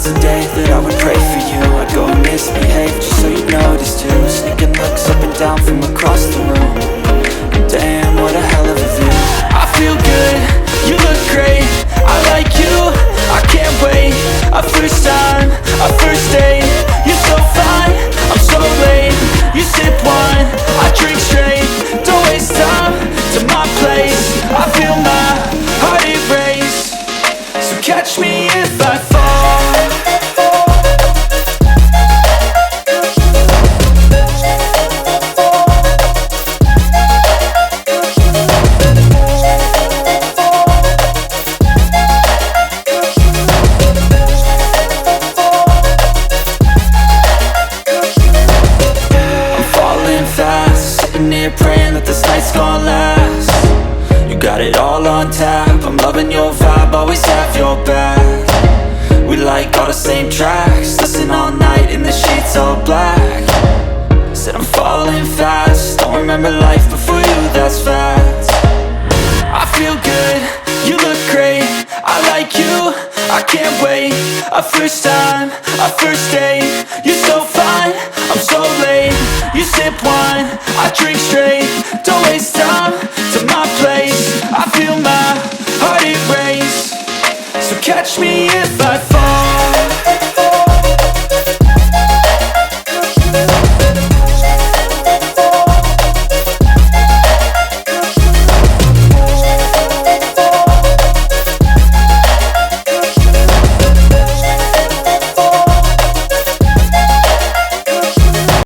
it's the day that I would pray for you. I'd go and misbehave just so you notice too. Sneaking looks up and down from across the room. Damn, what a hell of a view. I feel good, you look great, I like you, I can't wait. A first time, a first date. You're so fine, I'm so late. You sip wine, I drink straight. Don't waste time to my place. I feel my heart erase. So catch me if I fall. Praying that this night's gonna last. You got it all on tap, I'm loving your vibe, always have your back. We like all the same tracks, listen all night in the sheets all black. Said I'm falling fast, don't remember life before you, that's fact. I feel good, you look great, I like you, I can't wait. A first time, a first date. You're so fine, I'm so late. You sip wine, I drink straight. Don't waste time to my place. I feel my heart erase. So catch me if I fall.